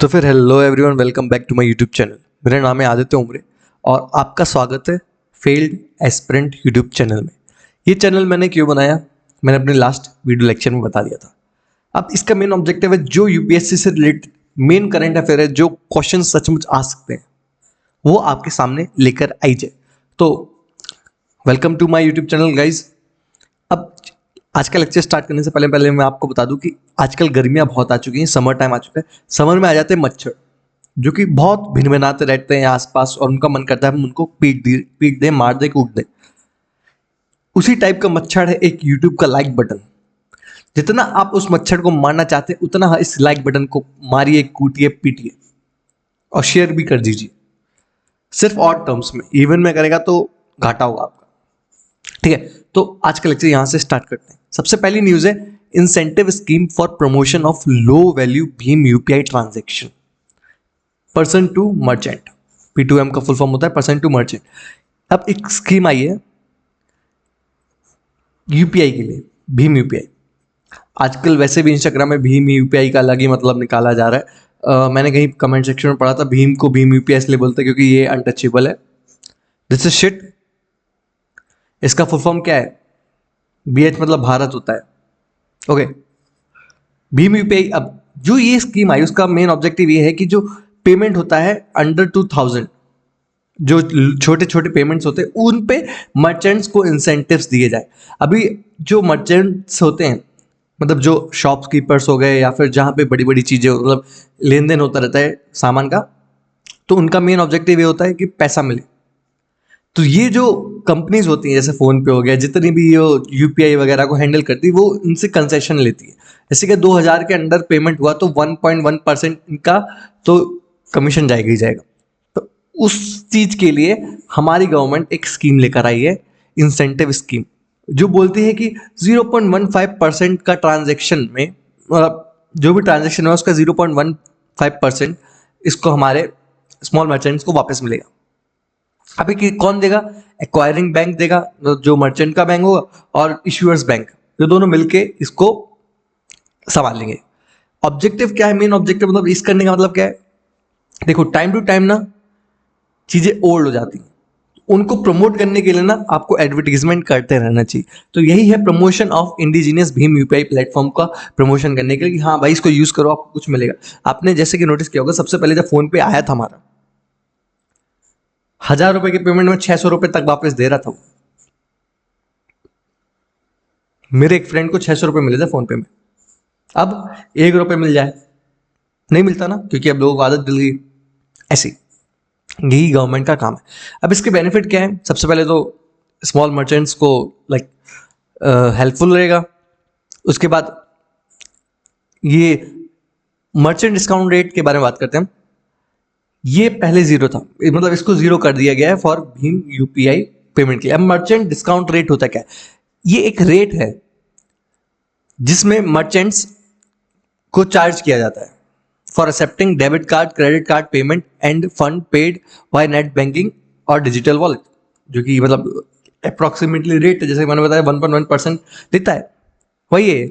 तो फिर hello everyone, welcome back to my YouTube channel. मेरा नाम है आदित्य उमरे और आपका स्वागत है फेल्ड एस्पिरेंट यूट्यूब चैनल में। ये चैनल मैंने क्यों बनाया, मैंने अपने लास्ट वीडियो लेक्चर में बता दिया था। अब इसका मेन ऑब्जेक्टिव है जो यूपीएससी से रिलेटेड मेन करंट अफेयर है, जो क्वेश्चन सचमुच आ सकते हैं, वो आपके सामने लेकर आई जाए। तो welcome to my YouTube channel guys. अब आज का लेक्चर स्टार्ट करने से पहले पहले मैं आपको बता दूं कि आजकल गर्मियां बहुत आ चुकी हैं, समर टाइम आ चुका है। समर में आ जाते हैं मच्छर, जो कि बहुत भिनभिनाते रहते हैं आसपास और उनका मन करता है हम उनको पीट दें, मार दें, कूट दें। उसी टाइप का मच्छर है एक यूट्यूब का लाइक बटन। जितना आप उस मच्छर को मारना चाहते हैं उतना इस लाइक बटन को मारिए, कूटिए, पीटिए और शेयर भी कर दीजिए। सिर्फ ऑड टर्म्स में, इवन में करेगा तो घाटा होगा आपका। ठीक है, तो आज का लेक्चर यहां से स्टार्ट करते हैं। सबसे पहली न्यूज है incentive scheme for promotion of low value भीम UPI transaction person to merchant. P2M का फुल फॉर्म होता है पर्सन टू मर्चेंट। अब एक स्कीम आई है यूपीआई के लिए, भीम यूपीआई। आजकल वैसे भी इंस्टाग्राम में भीम यूपीआई का अलग ही मतलब निकाला जा रहा है। मैंने कहीं कमेंट सेक्शन में पढ़ा था भीम को भीम यूपीआई इसलिए बोलते हैं क्योंकि ये अनटचेबल है। This is shit. इसका फुल फॉर्म क्या है? BH मतलब भारत होता है। Okay, Bhim UPI. अब जो ये स्कीम आई उसका मेन ऑब्जेक्टिव ये है कि जो पेमेंट होता है अंडर 2000, जो छोटे छोटे पेमेंट्स होते हैं उन पे मर्चेंट्स को इंसेंटिव्स दिए जाए। अभी जो मर्चेंट्स होते हैं, मतलब जो शॉपकीपर्स हो गए या फिर जहाँ पे बड़ी बड़ी चीज़ें मतलब लेन देन होता रहता है सामान का, तो उनका मेन ऑब्जेक्टिव ये होता है कि पैसा मिले। तो ये जो कंपनीज होती हैं जैसे फोन पे हो गया, जितनी भी ये यूपीआई वगैरह को हैंडल करती है, वो इनसे कंसेशन लेती है। जैसे कि 2000 के अंडर पेमेंट हुआ तो 1.1% इनका तो कमीशन जाएगा ही जाएगा। तो उस चीज के लिए हमारी गवर्नमेंट एक स्कीम लेकर आई है, इंसेंटिव स्कीम, जो बोलती है कि 0.15% का ट्रांजेक्शन में, मतलब जो भी ट्रांजेक्शन है उसका 0.15% इसको हमारे स्मॉल मर्चेंट्स को वापस मिलेगा। अभी कौन देगा? एक्वायरिंग बैंक देगा, जो मर्चेंट का बैंक होगा, और इश्यूअर्स बैंक, जो दोनों मिलके इसको संभाल लेंगे। ऑब्जेक्टिव क्या है? मेन ऑब्जेक्टिव मतलब इस करने का मतलब क्या है? देखो, टाइम टू टाइम ना चीजें ओल्ड हो जाती हैं, उनको प्रमोट करने के लिए ना आपको एडवर्टीजमेंट करते रहना चाहिए। तो यही है promotion of indigenous Bhim UPI platform का प्रमोशन करने के लिए कि हाँ भाई इसको यूज करो, आपको कुछ मिलेगा। आपने जैसे कि नोटिस किया होगा, सबसे पहले जब फोन पे आया था हमारा, 1000 रुपए के पेमेंट में 600 रुपए तक वापस दे रहा था वो। मेरे एक फ्रेंड को 600 रुपए मिले थे फोन पे में। अब 1 रुपए मिल जाए, नहीं मिलता ना, क्योंकि अब लोगों को आदत डल गई। ऐसी यही गवर्नमेंट का काम है। अब इसके बेनिफिट क्या है? सबसे पहले तो स्मॉल मर्चेंट्स को लाइक हेल्पफुल रहेगा। उसके बाद ये मर्चेंट डिस्काउंट रेट के बारे में बात करते हैं हम। ये पहले जीरो था, मतलब इसको जीरो कर दिया गया है फॉर भीम यूपीआई पेमेंट के लिए। अब मर्चेंट डिस्काउंट रेट होता क्या है? ये एक रेट है जिसमें मर्चेंट्स को चार्ज किया जाता है for accepting debit card, credit card payment end fund paid by net banking और डिजिटल वॉलेट, जो कि मतलब अप्रोक्सीमेटली रेट है, जैसे मैंने बताया 1.1% देता है, वही है।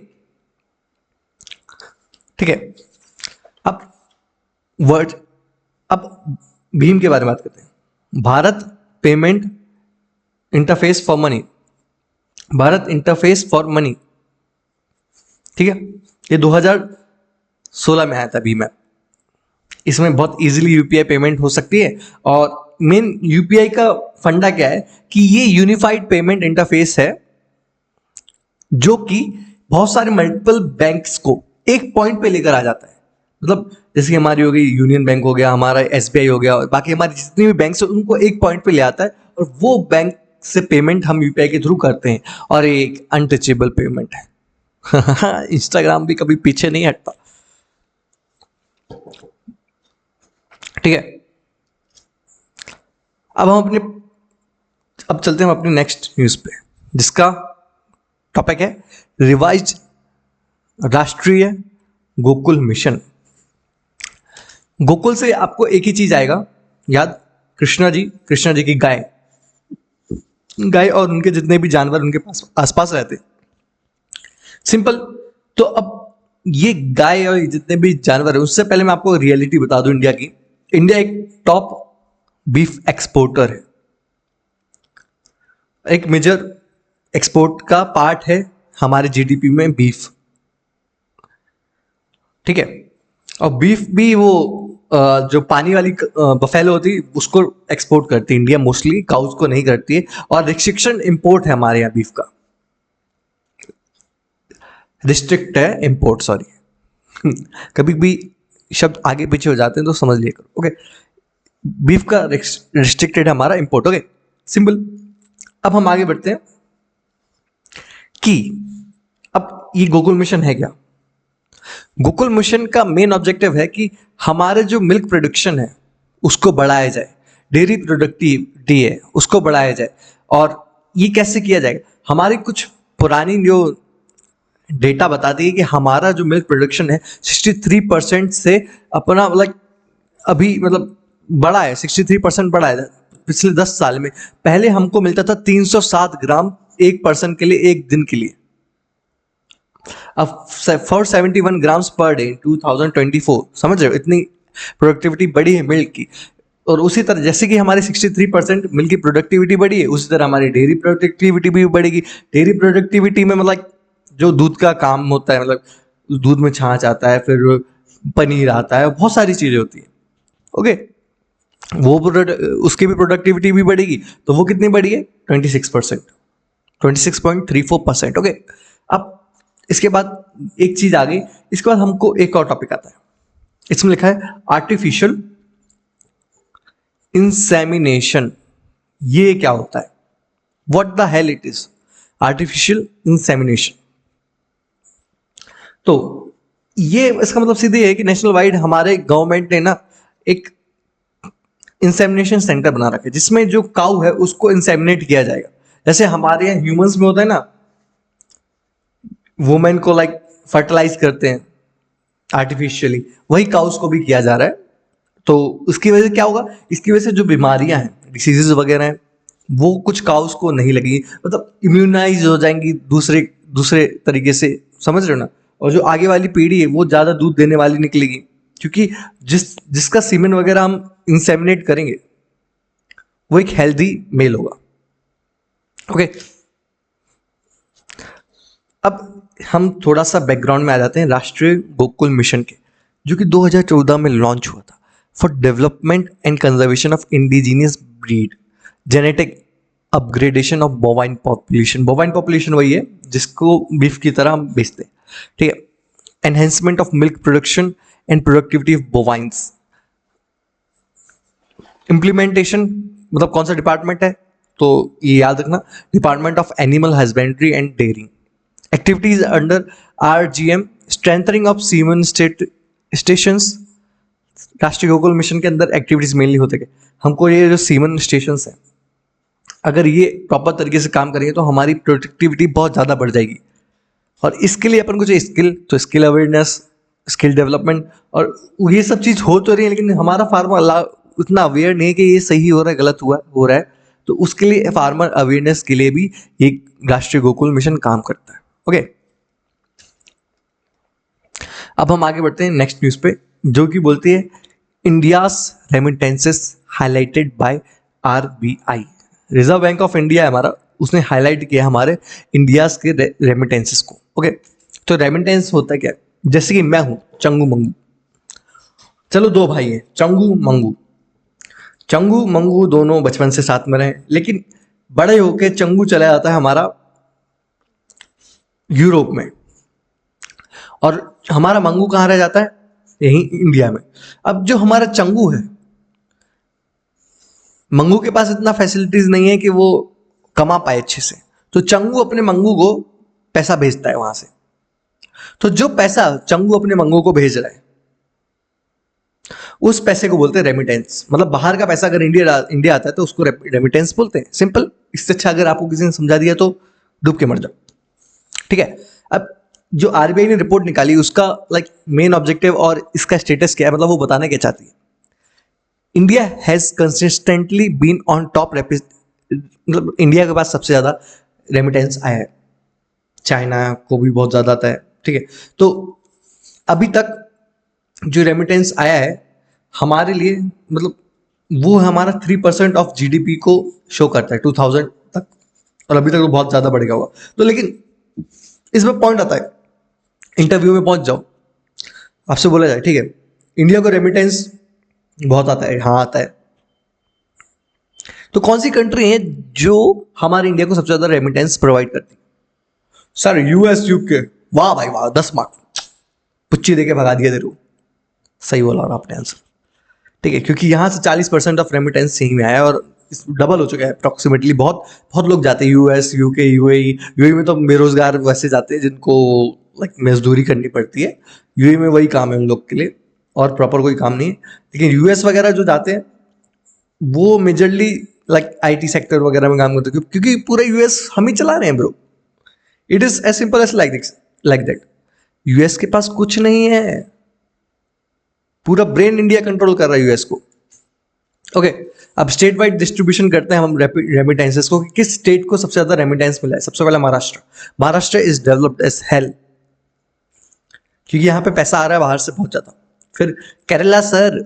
ठीक है, अब वर्ड अब भीम के बारे में बात करते हैं। Bharat payment interface for money, Bharat interface for money. ठीक है, ये 2016 में आया था भीम ऐप। इसमें बहुत इजीली यूपीआई पेमेंट हो सकती है। और मेन यूपीआई का फंडा क्या है कि ये यूनिफाइड पेमेंट इंटरफेस है, जो कि बहुत सारे मल्टीपल बैंक्स को एक पॉइंट पे लेकर आ जाता है। मतलब जैसे कि हमारी हो गई यूनियन बैंक हो गया, हमारा एसबीआई हो गया, और बाकी हमारी जितनी भी बैंक्स है उनको एक पॉइंट पे ले आता है, और वो बैंक से पेमेंट हम यूपीआई के थ्रू करते हैं। और ये एक अनटचेबल पेमेंट है। इंस्टाग्राम भी कभी पीछे नहीं हटता। ठीक है, अब चलते हैं हम अपनी नेक्स्ट न्यूज पे, जिसका टॉपिक है रिवाइज्ड राष्ट्रीय गोकुल मिशन। गोकुल से आपको एक ही चीज आएगा याद, कृष्णा जी की गाय और उनके जितने भी जानवर उनके पास आसपास रहते, सिंपल। तो अब ये गाय और जितने भी जानवर है, उससे पहले मैं आपको रियलिटी बता दूं इंडिया की। इंडिया एक टॉप बीफ एक्सपोर्टर है, एक मेजर एक्सपोर्ट का पार्ट है हमारे जीडीपी में बीफ। ठीक है, और बीफ भी वो जो पानी वाली बफेलो होती है उसको एक्सपोर्ट करती है इंडिया, मोस्टली काउस को नहीं करती है। और रिस्ट्रिक्शन इंपोर्ट है हमारे यहाँ बीफ का, रिस्ट्रिक्ट है इंपोर्ट, सॉरी कभी भी शब्द आगे पीछे हो जाते हैं तो समझ लिया करो। ओके, बीफ का रिस्ट्रिक्टेड है हमारा इंपोर्ट। Okay, simple. अब हम आगे बढ़ते हैं कि अब ये गोकुल मिशन है क्या। गोकुल मिशन का मेन ऑब्जेक्टिव है कि हमारे जो मिल्क प्रोडक्शन है उसको बढ़ाया जाए, डेयरी प्रोडक्टिविटी है उसको बढ़ाया जाए। और ये कैसे किया जाएगा, हमारी कुछ पुरानी जो डेटा बताती है कि हमारा जो मिल्क प्रोडक्शन है 63% से अपना अभी बढ़ा है, 63% बढ़ा है पिछले 10 साल में। पहले हमको मिलता था 307 ग्राम एक पर्सन के लिए एक दिन के लिए, अब 471 ग्राम्स पर डे इन 2024। समझ रहे हो, इतनी प्रोडक्टिविटी बढ़ी है मिल्क की। और उसी तरह जैसे कि हमारी 63% मिल्क की प्रोडक्टिविटी बढ़ी है, उसी तरह हमारी डेयरी प्रोडक्टिविटी भी बढ़ेगी। डेयरी प्रोडक्टिविटी में जो दूध का काम होता है, दूध में छाछ आता है, फिर पनीर आता है, बहुत सारी चीजें होती है। ओके, वो उसकी भी प्रोडक्टिविटी भी बढ़ेगी, तो वो कितनी बढ़ी है 26%, 26.34%। ओके, अब इसके बाद एक चीज आ गई, इसके बाद हमको एक और टॉपिक आता है, इसमें लिखा है आर्टिफिशियल इंसेमिनेशन। ये क्या होता है, what the hell it is artificial insemination. तो ये इसका मतलब सीधे है कि नेशनल वाइड हमारे गवर्नमेंट ने ना एक इंसेमिनेशन सेंटर बना रखा है, जिसमें जो काऊ है उसको इंसेमिनेट किया जाएगा। जैसे हमारे यहाँ ह्यूमंस में होता है ना, वुमेन को फर्टिलाइज करते हैं आर्टिफिशियली, वही काउस को भी किया जा रहा है। तो उसकी वजह से क्या होगा, इसकी वजह से जो बीमारियां हैं, डिसीजेज वगैरह हैं, वो कुछ काउस को नहीं लगेगी, इम्यूनाइज हो जाएंगी दूसरे दूसरे तरीके से। समझ रहे हो ना। और जो आगे वाली पीढ़ी है वो ज्यादा दूध देने वाली निकलेगी, क्योंकि जिसका सीमेन वगैरह हम इंसेमिनेट करेंगे वो एक हेल्दी मेल होगा। ओके, अब हम थोड़ा सा बैकग्राउंड में आ जाते हैं राष्ट्रीय गोकुल मिशन के, जो कि 2014 में लॉन्च हुआ था for development and conservation of indigenous breed, genetic upgradation of bovine population. Bovine population वही है जिसको बीफ की तरह हम बेचते हैं, ठीक है। Enhancement of milk production and productivity of bovines. Implementation कौन सा डिपार्टमेंट है, तो ये याद रखना, department of animal husbandry and dairying. Activities under RGM, strengthening of semen stations. Rashtriya Gokul mission के अंदर एक्टिविटीज मेनली होते हैं, हमको ये जो सीमन स्टेशंस हैं, अगर ये प्रॉपर तरीके से काम करेंगे तो हमारी प्रोडक्टिविटी बहुत ज़्यादा बढ़ जाएगी। और इसके लिए अपन को जो स्किल, तो स्किल अवेयरनेस, स्किल डेवलपमेंट, और ये सब चीज़ हो तो रही है, लेकिन हमारा फार्मर उतना अवेयर नहीं है कि ये सही हो रहा है गलत हो रहा है। तो उसके लिए फार्मर अवेयरनेस के लिए भी एक राष्ट्रीय गोकुल मिशन काम करता है। ओके, अब हम आगे बढ़ते हैं नेक्स्ट न्यूज़ पे, जो कि बोलती है India's remittances highlighted by RBI। Reserve bank of India है हमारा, उसने हाईलाइट किया हमारे इंडियाज के रेमिटेंसेस को। ओके, तो रेमिटेंस होता है क्या, जैसे कि मैं हूं चंगू मंगू, चलो दो भाई हैं चंगू मंगू। चंगू मंगू दोनों बचपन से साथ में रहे, लेकिन बड़े होके चंगू चला जाता है हमारा यूरोप में, और हमारा मंगू कहाँ रह जाता है, यहीं इंडिया में। अब जो हमारा चंगू है, मंगू के पास इतना फैसिलिटीज नहीं है कि वो कमा पाए अच्छे से, तो चंगू अपने मंगू को पैसा भेजता है वहां से। तो जो पैसा चंगू अपने मंगू को भेज रहा है, उस पैसे को बोलते हैं रेमिटेंस। बाहर का पैसा अगर इंडिया आता है तो उसको रेमिटेंस बोलते हैं। सिंपल, इससे अच्छा अगर आपको किसी ने समझा दिया तो डूब के मर जाओ, ठीक है। अब जो RBI ने रिपोर्ट निकाली, उसका मेन ऑब्जेक्टिव और इसका स्टेटस क्या है, वो बताना क्या चाहती है। India has consistently been on top, India के पास सबसे ज्यादा रेमिटेंस आया है, चाइना को भी बहुत ज्यादा आता है, ठीक है। तो अभी तक जो रेमिटेंस आया है हमारे लिए, मतलब वो हमारा 3% ऑफ जीडीपी को शो करता है 2000 तक, और अभी तक तो बहुत ज्यादा बढ़ गया होगा। तो लेकिन इसमें पॉइंट आता है, इंटरव्यू में पहुंच जाओ, आपसे बोला जाए ठीक है इंडिया को रेमिटेंस बहुत आता है, हाँ आता है, तो कौन सी कंट्री है जो हमारे इंडिया को सबसे ज्यादा रेमिटेंस प्रोवाइड करती है? Sir US UK. वाह भाई वाह, 10 मार्क पुच्ची देके भगा दिया तेरे को। सही बोला और आपने आंसर, ठीक है, क्योंकि यहाँ से 40% ऑफ रेमिटेंस यहीं में आया है और डबल हो चुका है अप्रोक्सीमेटली। बहुत बहुत लोग जाते हैं यूएस यूके यूएई। यूएई में तो बेरोजगार वैसे जाते हैं जिनको लाइक मजदूरी करनी पड़ती है, यूएई में वही काम है उन लोग के लिए और प्रॉपर कोई काम नहीं है। लेकिन यूएस वगैरह जो जाते हैं वो मेजरली लाइक आईटी सेक्टर वगैरह में काम करते हैं, क्योंकि पूरा यूएस हम ही चला रहे हैं bro. It is as simple as like that. US के पास कुछ नहीं है, पूरा ब्रेन इंडिया कंट्रोल कर रहा है यूएस को। ओके, अब स्टेट वाइड डिस्ट्रीब्यूशन करते हैं हम रेमिटेंसेस को, कि किस स्टेट को सबसे ज्यादा रेमिटेंस मिला है। सबसे पहला Maharashtra. Maharashtra is developed as hell, क्योंकि यहां पे पैसा आ रहा है बाहर से बहुत ज्यादा। फिर केरला सर,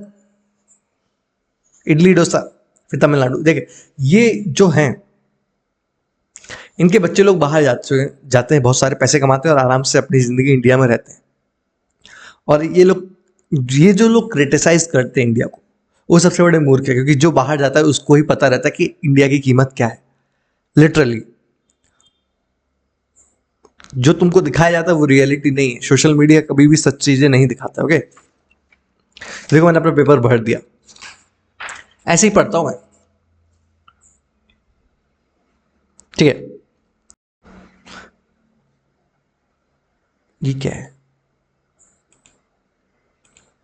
इडली डोसा। फिर तमिलनाडु। देखिए ये जो हैं इनके बच्चे लोग बाहर जाते हैं, बहुत सारे पैसे कमाते हैं और आराम से अपनी जिंदगी इंडिया में रहते हैं। और ये जो लोग क्रिटिसाइज करते हैं इंडिया को, वो सबसे बड़े मूर्ख है, क्योंकि जो बाहर जाता है उसको ही पता रहता है कि इंडिया की कीमत क्या है। लिटरली जो तुमको दिखाया जाता है वो रियलिटी नहीं है। सोशल मीडिया कभी भी सच चीजें नहीं दिखाता। ओके, देखो मैंने अपना पेपर भर दिया, ऐसे ही पढ़ता हूं मैं, ठीक है। ये क्या है?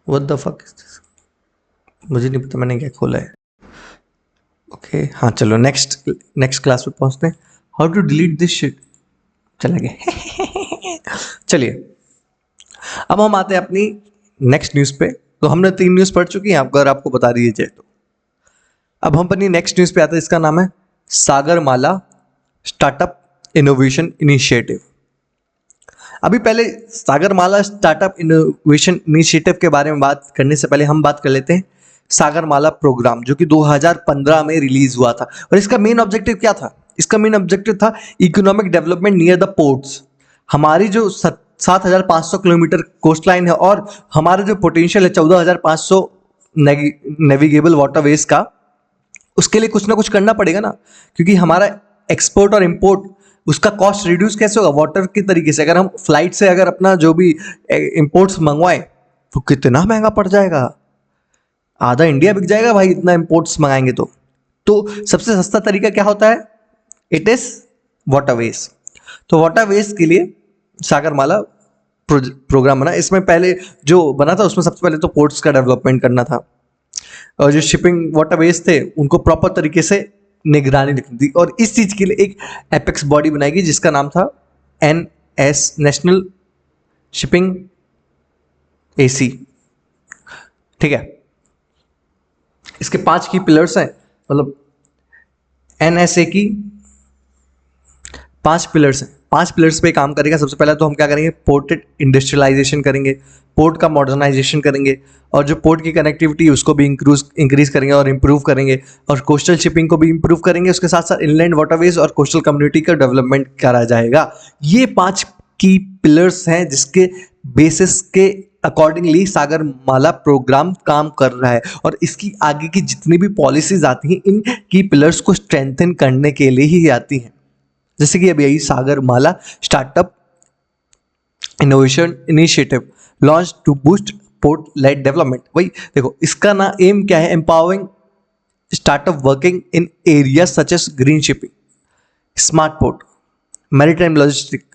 What the fuck is this? मुझे नहीं पता मैंने क्या खोला है। ओके हाँ चलो नेक्स्ट क्लास में पहुंचते हैं। How to delete this shit. चला गया। चलिए अब हम आते हैं अपनी नेक्स्ट न्यूज़ पे। तो हमने 3 न्यूज़ पढ़ चुकी हैं, अगर आपको बता दीजिए तो। अब हम अपनी नेक्स्ट न्यूज़ पे आते हैं, इसका नाम है सागरमाला स्टार्टअप इनोवेशन इनिशिएटिव। अभी पहले सागरमाला स्टार्टअप इनोवेशन इनिशिएटिव के बारे में बात करने से पहले हम बात कर लेते हैं सागरमाला प्रोग्राम, जो कि 2015 में रिलीज हुआ था। और इसका मेन ऑब्जेक्टिव क्या था? इसका मेन ऑब्जेक्टिव था economic development near the ports. हमारी जो 7,500 किलोमीटर कोस्ट लाइन है और हमारा जो पोटेंशियल है 14,500 नेविगेबल वाटरवेज का, उसके लिए कुछ ना कुछ करना पड़ेगा ना, क्योंकि हमारा एक्सपोर्ट और इंपोर्ट उसका कॉस्ट रिड्यूस कैसे होगा? वाटर के तरीके से। अगर हम फ्लाइट से अगर अपना जो भी इंपोर्ट्स मंगवाएं तो कितना महंगा पड़ जाएगा, आधा इंडिया बिक जाएगा भाई इतना इंपोर्ट्स मंगाएंगे तो सबसे सस्ता तरीका क्या होता है? It is waterways. तो वाटरवेज के लिए सागरमाला प्रोग्राम बना। इसमें पहले जो बना था उसमें सबसे पहले तो पोर्ट्स का डेवलपमेंट करना था, और जो शिपिंग वाटरवेज थे उनको प्रॉपर तरीके से निगरानी रखनी थी। और इस चीज के लिए एक एपेक्स बॉडी बनाएगी जिसका नाम था NS, नेशनल शिपिंग AC, ठीक है। इसके 5 की पिलर्स हैं, मतलब NSA की 5 पिलर्स हैं। 5 पिलर्स पे काम करेगा। सबसे पहले तो हम क्या करेंगे? पोर्ट इंडस्ट्रियलाइजेशन करेंगे, पोर्ट का मॉडर्नाइजेशन करेंगे, और जो पोर्ट की कनेक्टिविटी उसको भी इंक्रीज करेंगे और इम्प्रूव करेंगे, और कोस्टल शिपिंग को भी इम्प्रूव करेंगे। उसके साथ साथ इनलैंड वाटरवेज और कोस्टल कम्युनिटी का डेवलपमेंट करा जाएगा। ये 5 की पिलर्स हैं जिसके बेसिस के अकॉर्डिंगली सागरमाला प्रोग्राम काम कर रहा है। और इसकी आगे की जितनी भी पॉलिसीज आती हैं इन की पिलर्स को स्ट्रेंथन करने के लिए ही आती हैं। जैसे कि अभी यही Sagarmala startup innovation initiative launch to boost port led development. वही देखो इसका ना एम क्या है? Empowering startup working in area such as green shipping, smart port, maritime logistic,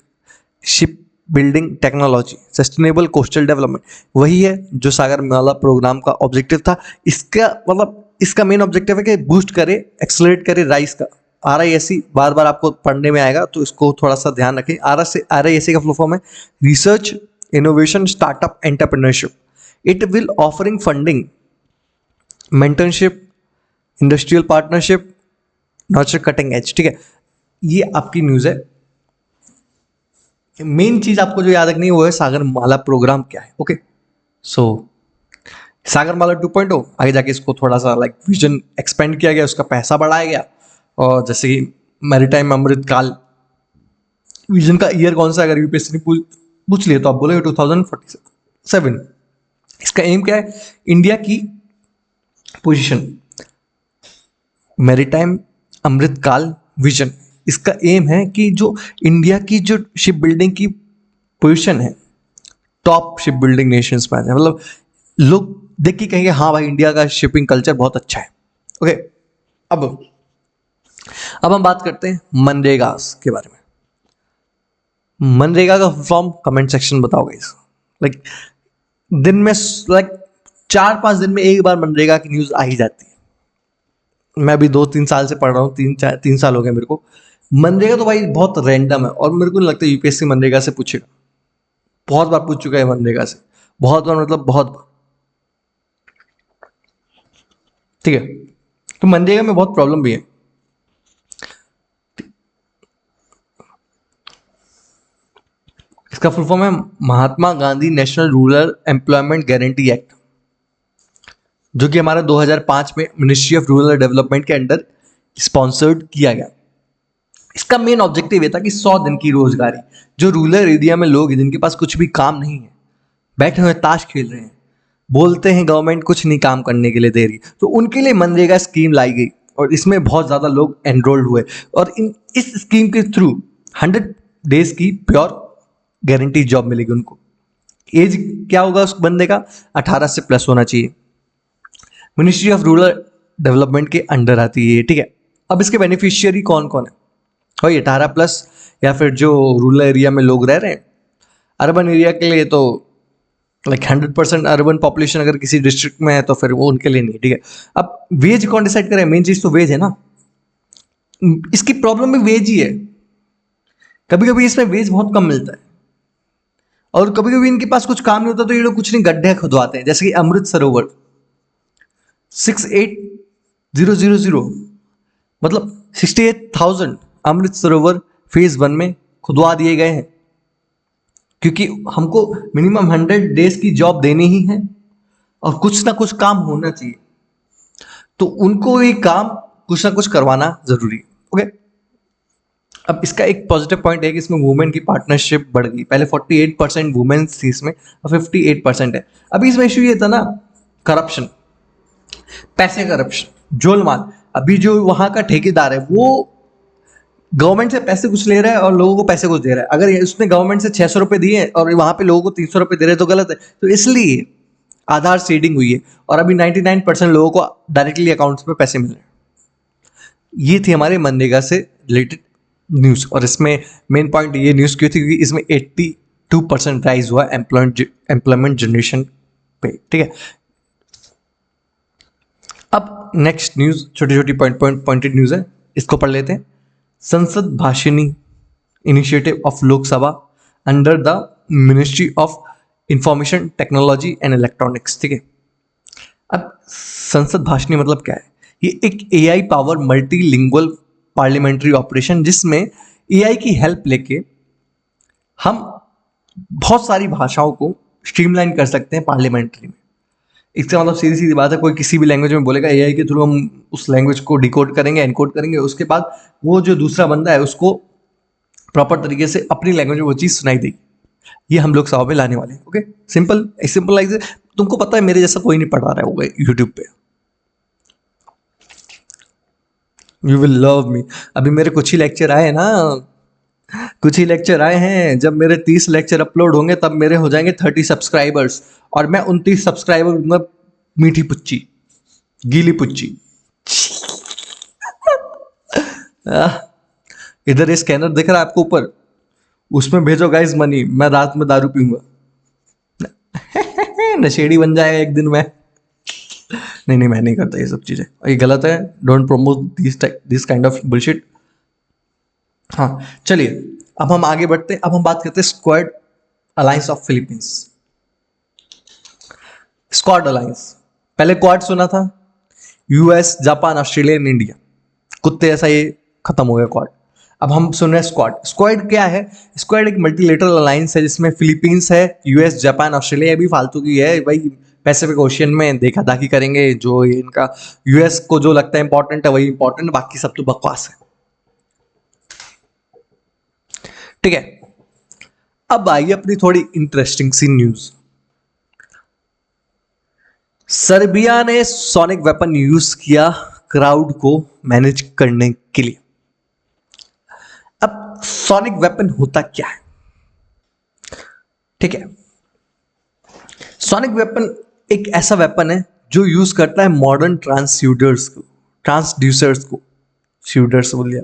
ship building technology, sustainable coastal development. वही है जो सागरमाला प्रोग्राम का ऑब्जेक्टिव था। इसका मेन ऑब्जेक्टिव है कि बूस्ट करे, एक्सेलरेट करे राइस का। RISE बार बार आपको पढ़ने में आएगा तो इसको थोड़ा सा ध्यान रखें। RISE का फुल फॉर्म है research innovation startup entrepreneurship. It will offering funding, mentorship, industrial partnership, not cutting edge, ठीक है। ये आपकी न्यूज़ है। मेन चीज आपको जो याद रखनी है वो है सागरमाला प्रोग्राम क्या है। ओके, सो सागरमाला 2.0 आगे जाके इसको थोड़ा सा लाइक विजन एक्सपेंड किया गया, उसका पैसा बढ़ाया गया। और जैसे कि मैरीटाइम अमृतकाल विजन का ईयर कौन सा, अगर यूपीएससी ने पूछ लिया तो आप बोलोगे 2047। इसका एम क्या है, इंडिया की पोजीशन, मैरीटाइम अमृतकाल विजन, इसका एम है कि जो इंडिया की जो शिप बिल्डिंग की पोजीशन है, टॉप शिप बिल्डिंग नेशंस में आ जाए, मतलब लोग देख के कहेंगे हाँ भाई इंडिया का शिपिंग कल्चर बहुत अच्छा है। ओके, अब हम बात करते हैं मनरेगा के बारे में। मनरेगा का फॉर्म कमेंट सेक्शन में बताओ गाइस। लाइक दिन में लाइक 4-5 दिन में एक बार मनरेगा की न्यूज आ ही जाती है। मैं अभी 2-3 साल से पढ़ रहा हूँ, 3 साल हो गए मेरे को। मनरेगा तो भाई बहुत रैंडम है और मेरे को नहीं लगता यूपीएससी मनरेगा से पूछेगा। बहुत बार पूछ चुका है मनरेगा से, बहुत बार मतलब बहुत बार। ठीक है, तो मनरेगा में बहुत प्रॉब्लम भी है। इसका फुल फॉर्म है Mahatma Gandhi national rural employment guarantee act, जो कि हमारा 2005 में मिनिस्ट्री ऑफ रूरल डेवलपमेंट के अंडर स्पॉन्सर्ड किया गया। इसका मेन ऑब्जेक्टिव ये था कि 100 दिन की रोजगारी, जो रूरल एरिया में लोग हैं जिनके पास कुछ भी काम नहीं है, बैठे हुए ताश खेल रहे हैं, बोलते हैं गवर्नमेंट कुछ नहीं काम करने के लिए दे रही, तो उनके लिए मनरेगा स्कीम लाई गई और इसमें बहुत ज़्यादा लोग एनरोल्ड हुए। और इस स्कीम के थ्रू 100 डेज की प्योर गारंटी जॉब मिलेगी उनको। एज क्या होगा उस बंदे का, 18 से प्लस होना चाहिए। मिनिस्ट्री ऑफ रूरल डेवलपमेंट के अंडर आती है। ठीक है, अब इसके बेनिफिशियरी कौन कौन है, वही 18 प्लस या फिर जो रूरल एरिया में लोग रह रहे हैं। अर्बन एरिया के लिए तो लाइक 100% अर्बन पॉपुलेशन अगर किसी डिस्ट्रिक्ट में है तो फिर वो उनके लिए नहीं। ठीक है, अब वेज कौन डिसाइड करे, मेन चीज तो वेज है ना। इसकी प्रॉब्लम भी वेज ही है। कभी कभी इसमें वेज बहुत कम मिलता है और कभी कभी इनके पास कुछ काम नहीं होता तो ये लोग कुछ नहीं गड्ढे खुदवाते हैं। जैसे कि अमृत सरोवर 68,000 मतलब 68,000 अमृत सरोवर फेज 1 में खुदवा दिए गए हैं, क्योंकि हमको मिनिमम 100 डेज की जॉब देनी ही है और कुछ ना कुछ काम होना चाहिए, तो उनको ये काम कुछ ना कुछ करवाना जरूरी है। ओके, अब इसका एक पॉजिटिव पॉइंट है कि इसमें वुमेन की पार्टनरशिप बढ़ गई। पहले 48% वुमेन थी इसमें, अब 58% है। अभी इसमें इशू ये था ना, करप्शन, पैसे करप्शन, जोलमाल। अभी जो वहां का ठेकेदार है वो गवर्नमेंट से पैसे कुछ ले रहा है और लोगों को पैसे कुछ दे रहा है। अगर उसने गवर्नमेंट से 600 रुपए दिए और वहां पे लोगों को 300 रुपए दे रहे हैं तो गलत है। तो इसलिए आधार सीडिंग हुई है और अभी 99% लोगों को डायरेक्टली अकाउंट्स में पैसे मिल रहे हैं। ये थी हमारे मनरेगा से रिलेटेड न्यूज। और इसमें मेन पॉइंट ये न्यूज क्यों थी, क्योंकि इसमें 82% राइज हुआ एम्प्लॉयमेंट जनरेशन पे। ठीक है, अब नेक्स्ट न्यूज छोटी छोटी पॉइंटेड न्यूज है, इसको पढ़ लेते हैं। Sansad Bhashini initiative of Lok Sabha under the ministry of information technology and electronics. ठीक है, अब संसद भाषिणी मतलब क्या है, ये एक AI power multilingual parliamentary operation, जिसमें एआई की हेल्प लेके हम बहुत सारी भाषाओं को स्ट्रीमलाइन कर सकते हैं पार्लियामेंट्री में। इसका मतलब सीधी सीधी बात है, कोई किसी भी लैंग्वेज में बोलेगा, एआई के थ्रू हम उस लैंग्वेज को डिकोड करेंगे, एनकोड करेंगे, उसके बाद वो जो दूसरा बंदा है उसको प्रॉपर तरीके से अपनी लैंग्वेज में वो चीज़ सुनाई देगी। ये हम लोग सभा में लाने वाले हैं। ओके, सिंपल लाइक तुमको पता है मेरे जैसा कोई नहीं पढ़ा रहा होगा यूट्यूब पे। You will love me. अभी मेरे कुछ ही लेक्चर आए ना, कुछ ही लेक्चर आए हैं। जब मेरे 30 लेक्चर अपलोड होंगे तब मेरे हो जाएंगे 30 सब्सक्राइबर्स और मैं 29 सब्सक्राइबर दूंगा मीठी पुच्ची, गीली पुच्ची। इधर ये स्कैनर दिख रहा है आपको ऊपर, उसमें भेजो गाइस मनी, मैं रात में दारू पीऊंगा। नशेड़ी बन जाएगा एक दिन में। नहीं नहीं, मैं नहीं करता ये सब चीजें, ये गलत है। Don't promote this kind of bullshit. हाँ चलिए, अब हम आगे बढ़ते हैं। अब हम बात करते हैं squad alliance of Philippines. Squad alliance, पहले क्वाड सुना था, US, Japan, Australia and India, कुत्ते ऐसा ये खत्म हो गया क्वाड। अब हम सुन रहे हैं स्क्वाड। स्क्वाड क्या है? स्क्वाड एक मल्टीलेटरल अलायंस है जिसमें फिलीपींस है, यूएस, जापान, ऑस्ट्रेलिया भी फालतू की है भाई। पैसिफिक ओशियन में देखा दाखी करेंगे, जो ये इनका यूएस को जो लगता है इंपॉर्टेंट है वही इंपॉर्टेंट, बाकी सब तो बकवास है। ठीक है, अब आइए अपनी थोड़ी इंटरेस्टिंग सी न्यूज। सर्बिया ने सोनिक वेपन यूज किया क्राउड को मैनेज करने के लिए। अब सोनिक वेपन होता क्या है? ठीक है, सोनिक वेपन एक ऐसा वेपन है जो यूज करता है मॉडर्न ट्रांसड्यूसर्स को शूटर्स बोल दिया,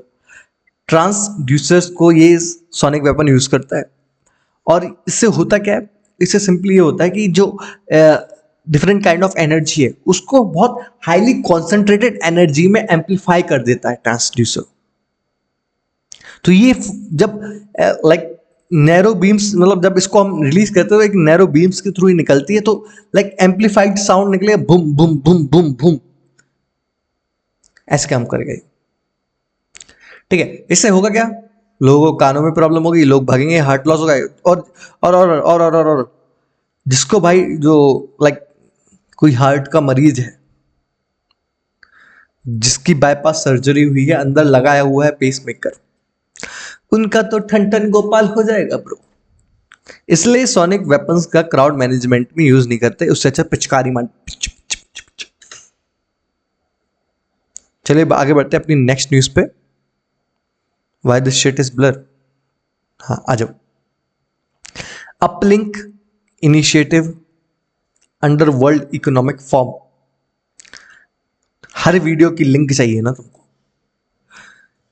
ट्रांसड्यूसर्स को ये सोनिक वेपन यूज करता है। और इससे होता क्या है? इससे सिंपली ये होता है कि जो डिफरेंट काइंड ऑफ एनर्जी है उसको बहुत हाईली कॉन्सेंट्रेटेड एनर्जी में एम्पलीफाई कर देता है ट्रांसड्यूसर। तो ये जब लाइक नैरो बीम्स, मतलब जब इसको हम रिलीज करते हो एक नैरो बीम्स के थ्रू ही निकलती है, तो लाइक एम्पलीफाइड साउंड निकलेगा, boom boom boom boom boom, ऐसे काम करेगा ये। ठीक है, इससे होगा क्या? लोगों को कानों में प्रॉब्लम होगी, लोग भागेंगे, हार्ट लॉस होगा। और जिसको भाई जो लाइक कोई हार्ट का मरीज है जिसकी बाईपास सर्जरी हुई है, अंदर लगाया हुआ है पेसमेकर, उनका तो ठन ठन गोपाल हो जाएगा ब्रो। इसलिए सोनिक वेपन्स का क्राउड मैनेजमेंट में यूज नहीं करते, उससे अच्छा पिचकारी मार। चलिए आगे बढ़ते हैं अपनी नेक्स्ट न्यूज पे। Why this shit is blur? हाँ, आ जाओ। Uplink initiative under world economic forum. हर वीडियो की लिंक चाहिए ना तुमको?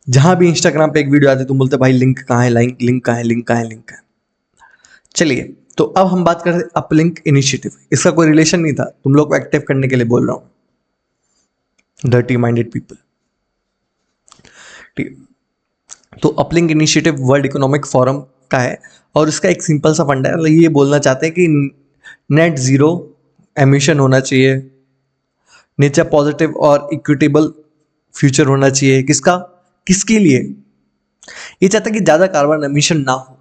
जहां भी इंस्टाग्राम पे एक वीडियो आती है तुम बोलते भाई लिंक कहाँ है, लिंक कहाँ है, लिंक कहाँ है, लिंक कहाँ है। चलिए, तो अब हम बात करते हैं अपलिंक इनिशिएटिव। इसका कोई रिलेशन नहीं था, तुम लोग को एक्टिव करने के लिए बोल रहा हूं, डर्टी माइंडेड पीपल। ठीक है, तो uplink initiative world economic forum का है और इसका एक सिंपल सा फंडा है। ये बोलना चाहते हैं कि नेट जीरो एमिशन होना चाहिए, नेचर पॉजिटिव और इक्विटेबल फ्यूचर होना चाहिए। किसके लिए? ये चाहता है कि ज़्यादा कार्बन एमिशन ना हो,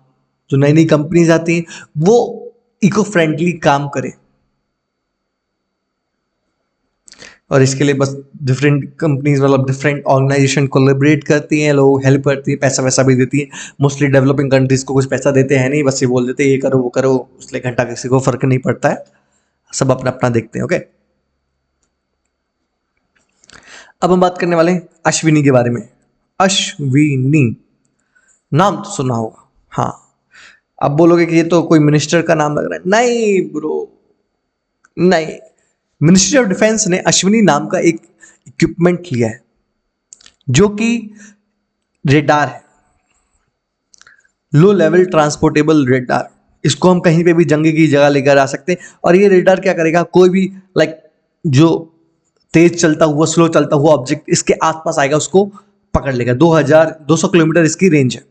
जो नई नई कंपनीज आती हैं वो इको फ्रेंडली काम करे। और इसके लिए बस डिफरेंट कंपनीज, मतलब डिफरेंट ऑर्गेनाइजेशन कोलैबोरेट करती हैं, लोग हेल्प करती हैं, पैसा वैसा भी देती हैं। मोस्टली डेवलपिंग कंट्रीज को कुछ पैसा देते हैं नहीं, बस ये बोल देते हैं ये करो वो करो, इसलिए घंटा किसी को फर्क नहीं पड़ता है, सब अपना अपना देखते हैं। ओके, अब हम बात करने वाले हैं अश्विनी के बारे में। अश्विनी नाम तो सुना होगा, हाँ। अब बोलोगे कि ये तो कोई मिनिस्टर का नाम लग रहा है। नहीं ब्रो, नहीं। मिनिस्ट्री ऑफ डिफेंस ने अश्विनी नाम का एक इक्विपमेंट लिया है जो कि रेडार है, लो लेवल ट्रांसपोर्टेबल रेडार। इसको हम कहीं पे भी जंग की जगह लेकर आ सकते हैं। और ये रेडार क्या करेगा? कोई भी लाइक जो तेज चलता हुआ, स्लो चलता हुआ ऑब्जेक्ट इसके आसपास आएगा, उसको पकड़ लेगा। 200 किलोमीटर इसकी रेंज है।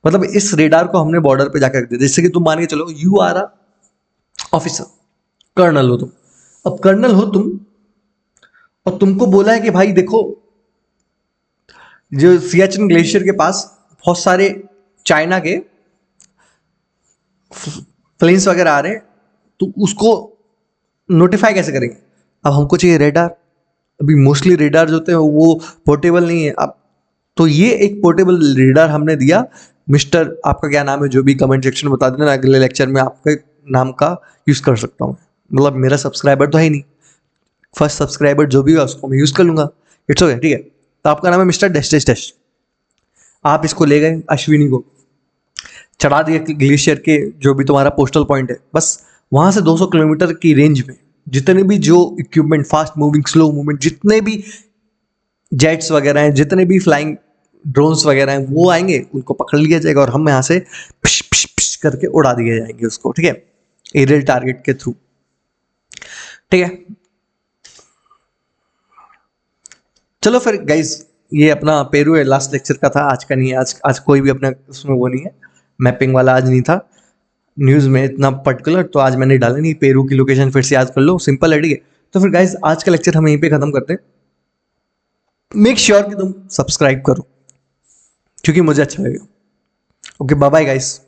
मतलब इस रेडार को हमने बॉर्डर पे जाकर रख दिया। जैसे कि तुम मान के चलो you are a officer, colonel हो तुम। अब कर्नल हो तुम और तुमको बोला है कि भाई देखो, जो सियाचिन ग्लेशियर के पास बहुत सारे चाइना के प्लेन्स वगैरह आ रहे हैं, तो उसको नोटिफाई कैसे करेंगे? अब हमको चाहिए रेडार। अभी मोस्टली रेडार जो होते हैं वो पोर्टेबल नहीं है। अब तो ये एक पोर्टेबल रेडार हमने दिया। मिस्टर, आपका क्या नाम है, जो भी कमेंट सेक्शन में बता देना, अगले लेक्चर में आपके नाम का यूज कर सकता हूँ। मतलब मेरा सब्सक्राइबर तो है ही नहीं, फर्स्ट सब्सक्राइबर जो भी है उसको मैं यूज कर लूंगा। इट्स ओके, ठीक है। तो आपका नाम है मिस्टर डैश डैश डैश। आप इसको ले गए, अश्विनी को चढ़ा दिया ग्लेशियर के जो भी तुम्हारा पोस्टल पॉइंट है, बस वहां से 200 किलोमीटर की रेंज में जितने भी जो equipment, fast moving, slow movement, जितने भी जेट्स वगैरह हैं, जितने भी फ्लाइंग ड्रोन्स वगैरह हैं, वो आएंगे, उनको पकड़ लिया जाएगा और हम यहाँ से पिश पिश पिश करके उड़ा दिए जाएंगे उसको। ठीक है, एरियल टारगेट के थ्रू। ठीक है, चलो फिर गाइज, ये अपना पेरू है, लास्ट लेक्चर का था, आज का नहीं है। आज कोई भी अपना उसमें वो नहीं है, मैपिंग वाला आज नहीं था न्यूज़ में इतना पर्टिकुलर, तो आज मैंने डाला नहीं। पेरू की लोकेशन फिर से याद कर लो, सिंपल है। ठीक है, तो फिर गाइज आज का लेक्चर हम यहीं पे खत्म करते हैं। मेक श्योर कि तुम सब्सक्राइब करो, क्योंकि मुझे अच्छा लगेगा। Okay, bye bye guys.